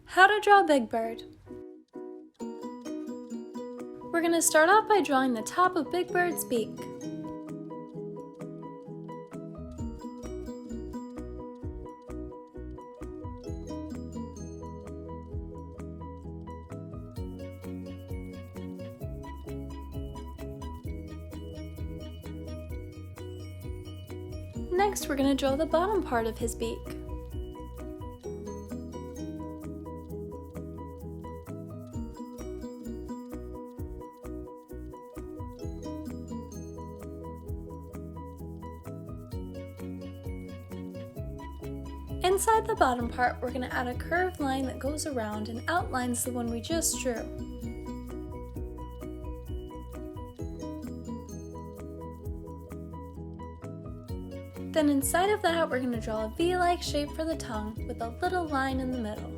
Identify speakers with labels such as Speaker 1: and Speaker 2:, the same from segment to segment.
Speaker 1: How to draw Big Bird. We're going to start off by drawing the top of Big Bird's beak. Next, we're going to draw the bottom part of his beak. Inside the bottom part, we're going to add a curved line that goes around and outlines the one we just drew. Then inside of that, we're going to draw a V-like shape for the tongue with a little line in the middle.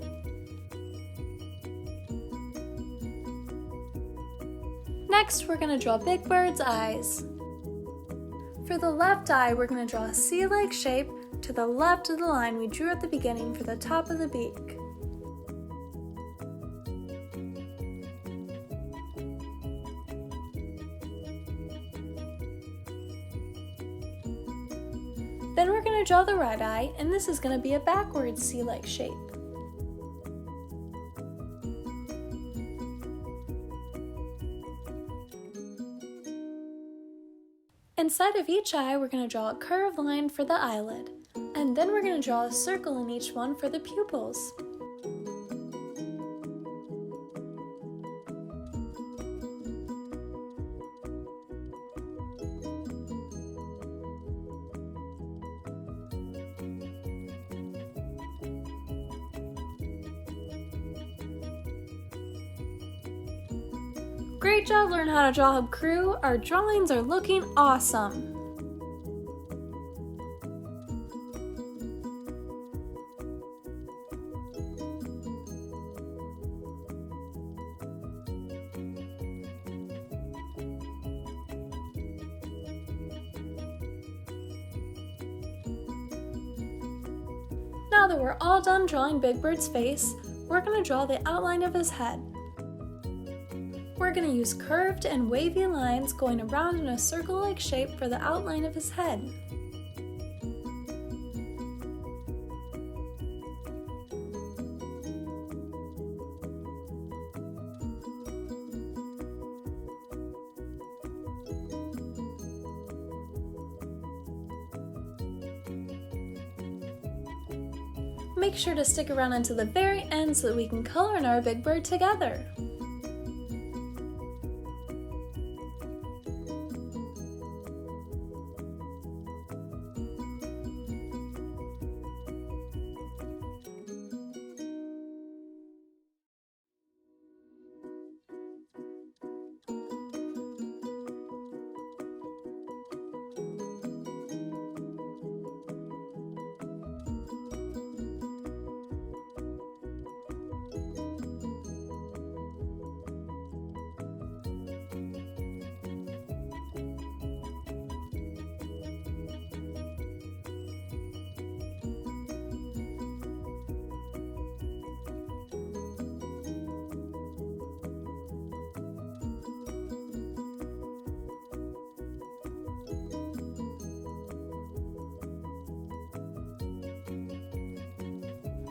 Speaker 1: Next, we're going to draw Big Bird's eyes. For the left eye, we're going to draw a C-like shape to the left of the line we drew at the beginning for the top of the beak. Then we're going to draw the right eye, and this is going to be a backwards C-like shape. Inside of each eye, we're going to draw a curved line for the eyelid, and then we're going to draw a circle in each one for the pupils. Great job learning how to draw Hub Crew. Our drawings are looking awesome. Now that we're all done drawing Big Bird's face, we're going to draw the outline of his head. We're going to use curved and wavy lines going around in a circle-like shape for the outline of his head. Make sure to stick around until the very end so that we can color in our Big Bird together.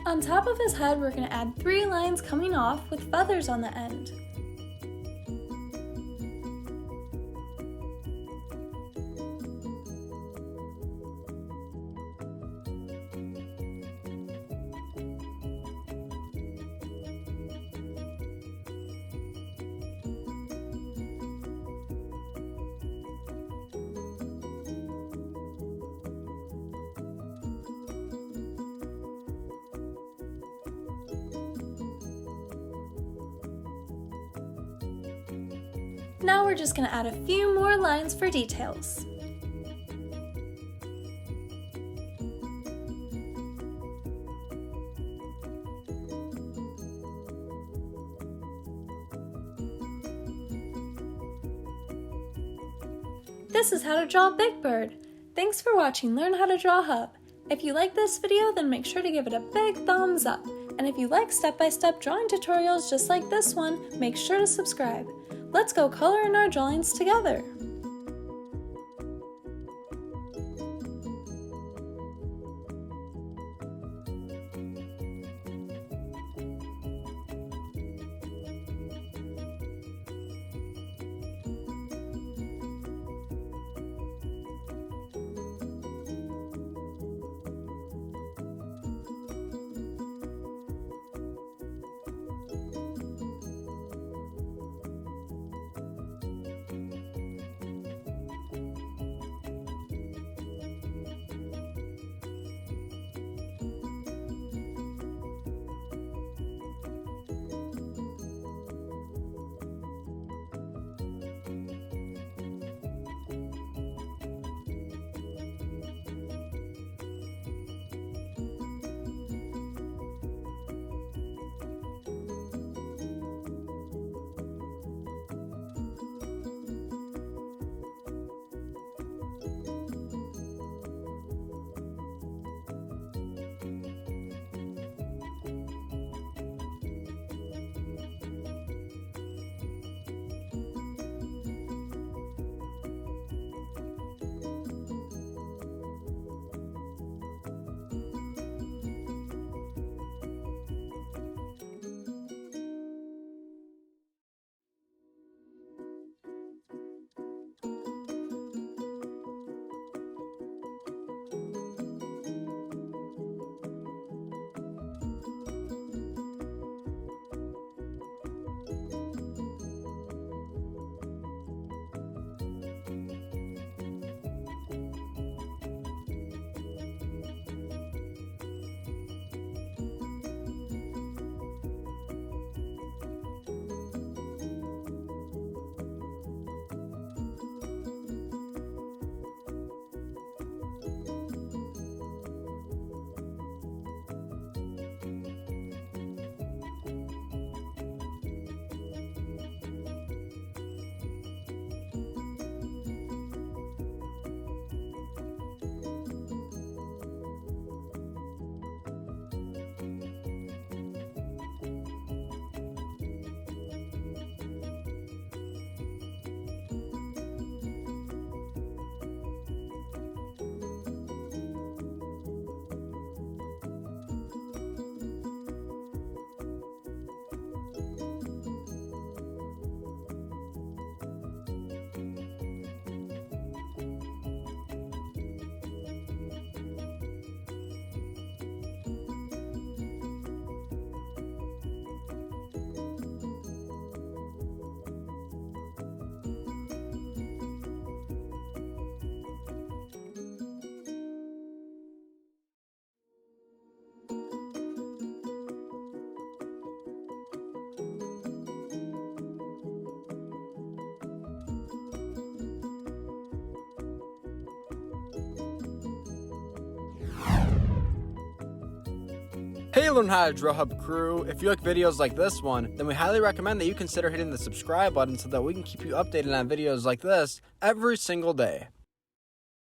Speaker 1: On top of his head, we're going to add 3 lines coming off with feathers on the end. Now we're just going to add a few more lines for details. This is how to draw Big Bird. Thanks for watching Learn How to Draw Hub. If you like this video, then make sure to give it a big thumbs up. And if you like step-by-step drawing tutorials just like this one, make sure to subscribe. Let's go color in our drawings together!
Speaker 2: Hey Learn How to Draw Hub crew, if you like videos like this one, then we highly recommend that you consider hitting the subscribe button so that we can keep you updated on videos like this every single day.